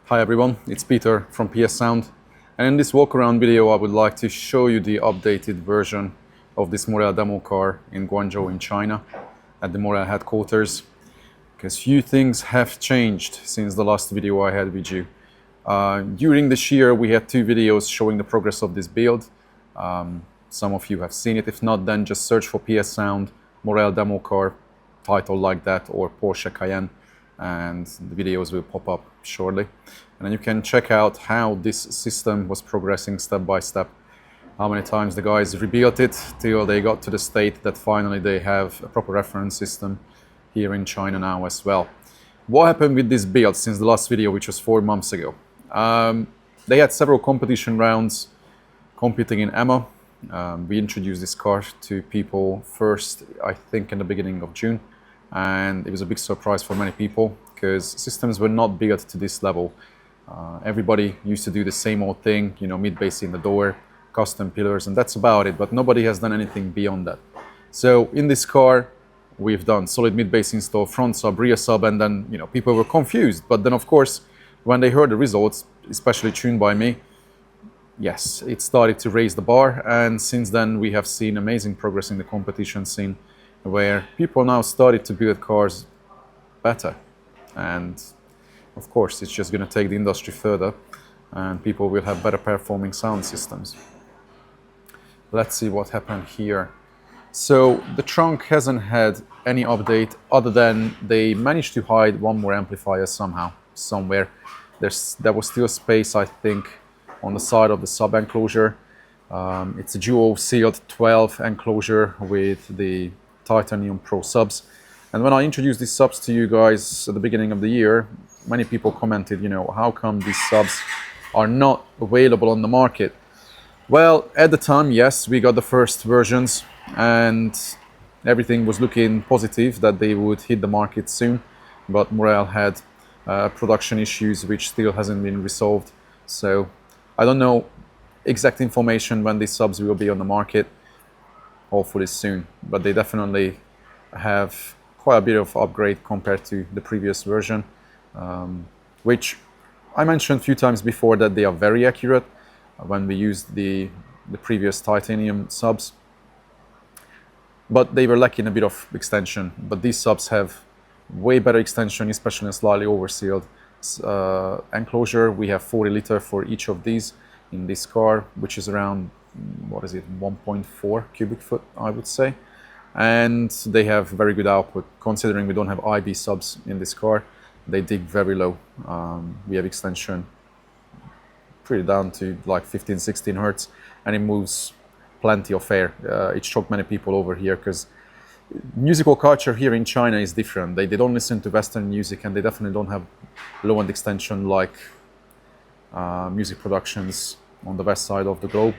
Hi everyone, it's Peter from PS Sound, and in this walk around video I would like to show you the updated version of this Morel demo car in Guangzhou in China at the Morel headquarters, because few things have changed since the last video I had with you. During this year we had two videos showing the progress of this build. Some of you have seen it. If not, then just search for PS Sound Morel demo car, title like that, or Porsche Cayenne, and the videos will pop up shortly. And then you can check out how this system was progressing step by step, how many times the guys rebuilt it till they got to the state that finally they have a proper reference system here in China now as well. What happened with this build since the last video, which was 4 months ago? They had several competition rounds competing in ammo. We introduced this car to people first, I think, in the beginning of June, and it was a big surprise for many people because systems were not built to this level. Everybody used to do the same old thing, you know, mid-base in the door, custom pillars, and that's about it, but nobody has done anything beyond that. So in this car we've done solid mid-base install, front sub, rear sub, and then, you know, people were confused. But then of course when they heard the results, especially tuned by me, yes, it started to raise the bar, and since then we have seen amazing progress in the competition scene, where people now started to build cars better. And of course it's just going to take the industry further, and people will have better performing sound systems. Let's see what happened here. So the trunk hasn't had any update other than they managed to hide one more amplifier somehow, somewhere. There was still space, I think, on the side of the sub enclosure. It's a dual sealed 12 enclosure with the Titanium Pro subs. And when I introduced these subs to you guys at the beginning of the year, many people commented, you know, how come these subs are not available on the market? Well, at the time, yes, we got the first versions and everything was looking positive that they would hit the market soon, but Morel had production issues which still hasn't been resolved. So I don't know exact information when these subs will be on the market, hopefully soon, but they definitely have quite a bit of upgrade compared to the previous version, which I mentioned a few times before that they are very accurate when we used the previous titanium subs, but they were lacking a bit of extension. But these subs have way better extension, especially in a slightly oversealed enclosure. We have 40 liter for each of these in this car, which is around, what is it, 1.4 cubic foot, I would say. And they have very good output, considering we don't have IB subs in this car. They dig very low. We have extension pretty down to like 15-16 hertz, and it moves plenty of air. It shocked many people over here because musical culture here in China is different. They don't listen to Western music, and they definitely don't have low-end extension like music productions on the west side of the globe.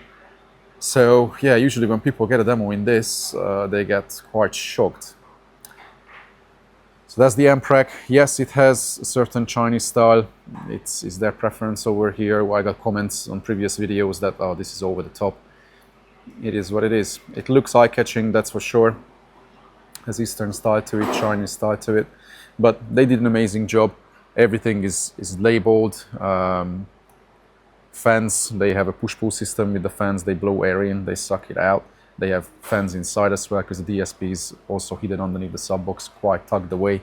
So yeah, usually when people get a demo in this, they get quite shocked. So that's the amp rack. Yes, it has a certain Chinese style. It's their preference over here. I got comments on previous videos that, oh, this is over the top. It is what it is. It looks eye-catching, that's for sure. Has Eastern style to it, Chinese style to it, but they did an amazing job. Everything is labeled. Fans, they have a push-pull system with the fans. They blow air in, they suck it out. They have fans inside as well, because the DSP is also hidden underneath the sub box, quite tucked away.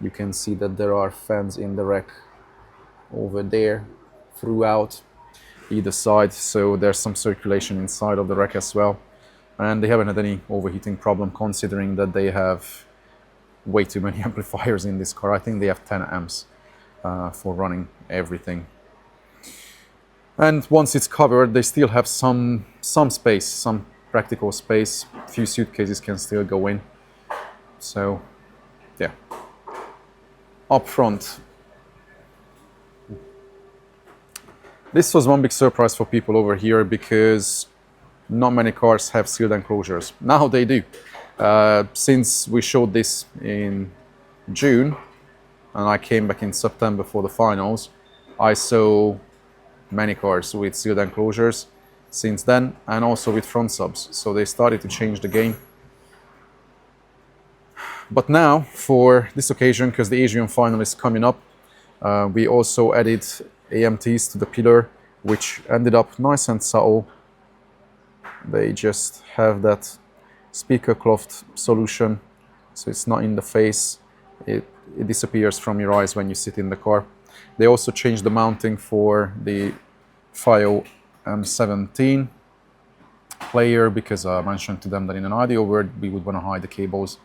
You can see that there are fans in the rack over there throughout either side, so there's some circulation inside of the rack as well. And they haven't had any overheating problem, considering that they have way too many amplifiers in this car. I think they have 10 amps for running everything. And once it's covered, they still have some space, some practical space. A few suitcases can still go in. So yeah. Up front, this was one big surprise for people over here, because not many cars have sealed enclosures. Now they do. Since we showed this in June and I came back in September for the finals, I saw many cars with sealed enclosures since then, and also with front subs. So they started to change the game. But now, for this occasion, because the Asian final is coming up, we also added AMTs to the pillar, which ended up nice and subtle. They just have that speaker cloth solution, so it's not in the face. It disappears from your eyes when you sit in the car. They also changed the mounting for the Fiio M17 player, because I mentioned to them that in an ideal world we would want to hide the cables.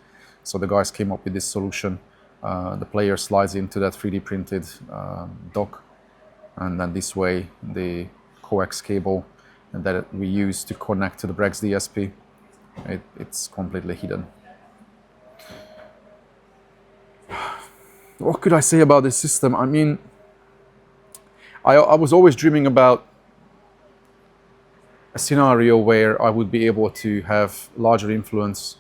So the guys came up with this solution. The player slides into that 3D printed dock, and then this way the coax cable that we use to connect to the Brax DSP, it's completely hidden. What could I say about this system? I mean, I was always dreaming about a scenario where I would be able to have larger influence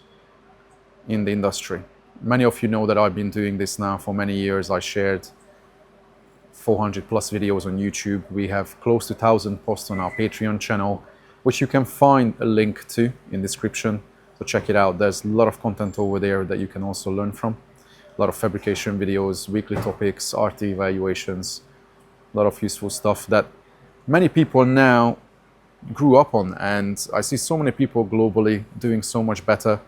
in the industry. Many of you know that I've been doing this now for many years. I shared 400 plus videos on YouTube. We have close to 1,000 posts on our Patreon channel, which you can find a link to in the description. So check it out. There's a lot of content over there that you can also learn from. A lot of fabrication videos, weekly topics, RT evaluations, a lot of useful stuff that many people now grew up on. And I see so many people globally doing so much better.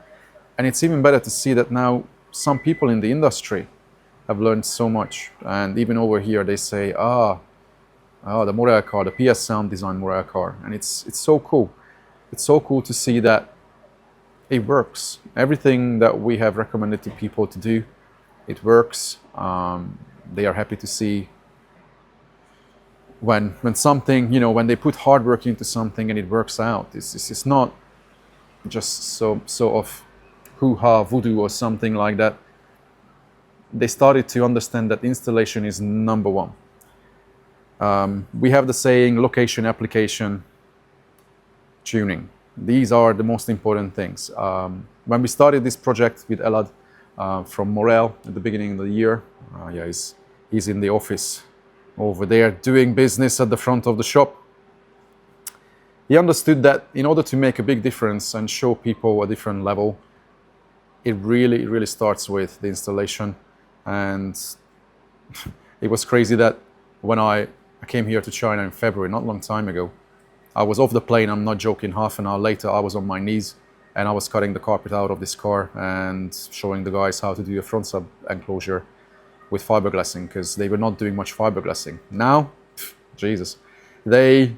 And it's even better to see that now some people in the industry have learned so much. And even over here they say, the Morel car, the PS Sound designed Morel car. And it's so cool. It's so cool to see that it works. Everything that we have recommended to people to do, it works. They are happy to see when something, you know, when they put hard work into something and it works out. It's not just so of hoo-ha voodoo or something like that. They started to understand that installation is number one. We have the saying, location, application, tuning. These are the most important things. When we started this project with Elad from Morel at the beginning of the year, he's in the office over there doing business at the front of the shop. He understood that in order to make a big difference and show people a different level, it really starts with the installation. And it was crazy that when I came here to China in February, not a long time ago, I was off the plane, I'm not joking, half an hour later I was on my knees and I was cutting the carpet out of this car and showing the guys how to do a front sub enclosure with fiberglassing, because they were not doing much fiberglassing. Now, Jesus, they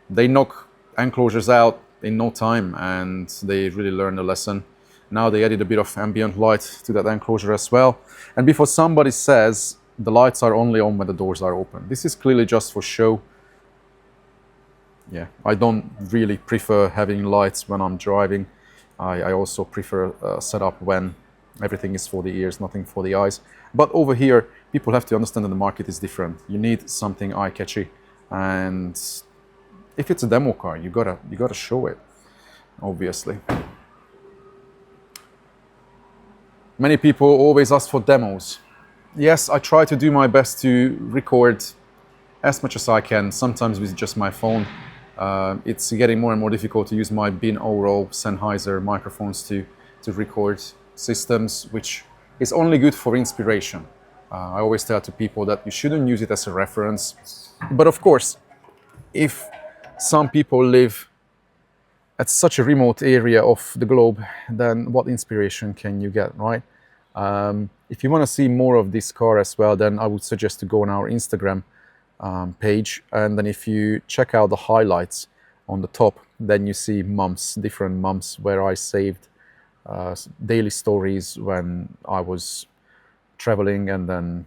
knock enclosures out in no time, and they really learned a lesson. Now they added a bit of ambient light to that enclosure as well. And before somebody says the lights are only on when the doors are open, this is clearly just for show. Yeah, I don't really prefer having lights when I'm driving. I also prefer a setup when everything is for the ears, nothing for the eyes. But over here, people have to understand that the market is different. You need something eye-catchy, and if it's a demo car, you gotta show it, obviously. Many people always ask for demos. Yes, I try to do my best to record as much as I can, sometimes with just my phone. It's getting more and more difficult to use my binaural Sennheiser microphones to record systems, which is only good for inspiration. I always tell to people that you shouldn't use it as a reference. But of course, if some people live at such a remote area of the globe, then what inspiration can you get, right? If you want to see more of this car as well, then I would suggest to go on our Instagram page, and then if you check out the highlights on the top, then you see different months where I saved daily stories when I was traveling and then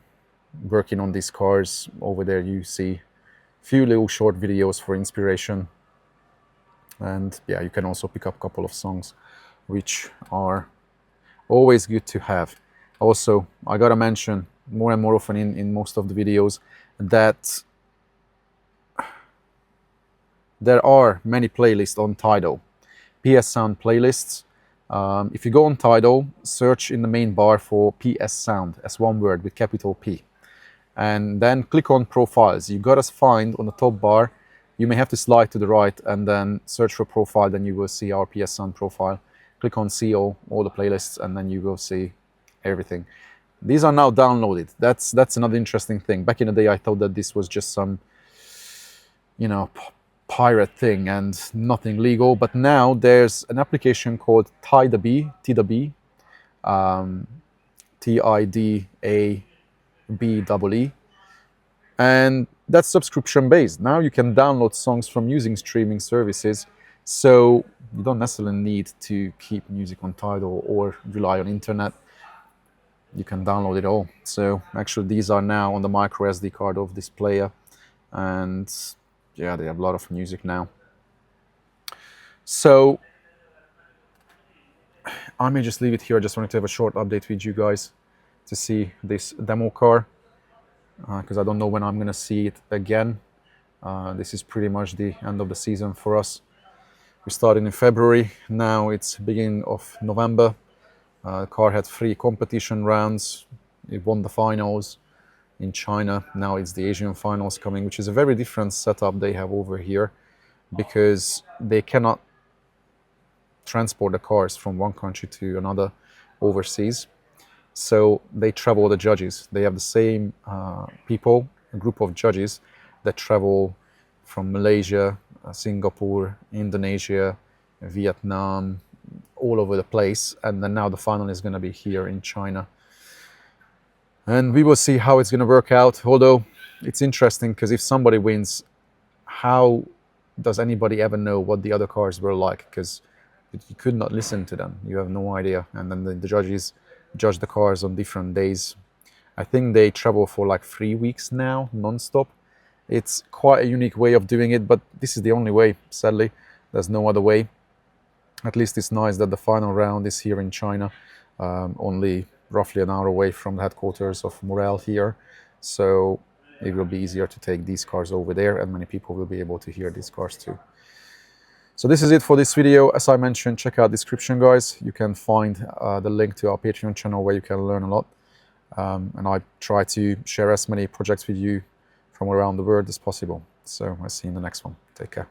working on these cars. Over there you see a few little short videos for inspiration, and yeah, you can also pick up a couple of songs which are always good to have. Also, I gotta mention more and more often in most of the videos that there are many playlists on Tidal, PS Sound playlists. If you go on Tidal, search in the main bar for PS Sound as one word with capital P, and then click on profiles. You gotta find on the top bar, you may have to slide to the right and then search for profile, then you will see our PS Sound profile. Click on see all the playlists, and then you will see everything. These are now downloaded. That's another interesting thing. Back in the day, I thought that this was just some, you know, pirate thing and nothing legal. But now there's an application called TIDABE, TIDABE, and that's subscription based. Now you can download songs from using streaming services, so you don't necessarily need to keep music on Tidal or rely on internet. You can download it all. So actually these are now on the micro SD card of this player, and yeah, they have a lot of music now. So I may just leave it here. I just wanted to have a short update with you guys to see this demo car, because I don't know when I'm going to see it again. This is pretty much the end of the season for us. We started in February, now it's beginning of November. The car had 3 competition rounds. It won the finals in China. Now it's the Asian finals coming, which is a very different setup they have over here, because they cannot transport the cars from one country to another overseas. So they travel the judges. They have the same people, a group of judges that travel from Malaysia, Singapore, Indonesia, Vietnam, all over the place. And then now the final is going to be here in China. And we will see how it's going to work out. Although it's interesting, because if somebody wins, how does anybody ever know what the other cars were like? Because you could not listen to them. You have no idea. And then the judges judge the cars on different days. I think they travel for like 3 weeks now, non-stop. It's quite a unique way of doing it, but this is the only way, sadly. There's no other way. At least it's nice that the final round is here in China, only roughly an hour away from the headquarters of Morel here. So it will be easier to take these cars over there, and many people will be able to hear these cars too. So this is it for this video. As I mentioned, check out the description, guys. You can find the link to our Patreon channel where you can learn a lot. And I try to share as many projects with you from around the world as possible. So I'll see you in the next one. Take care.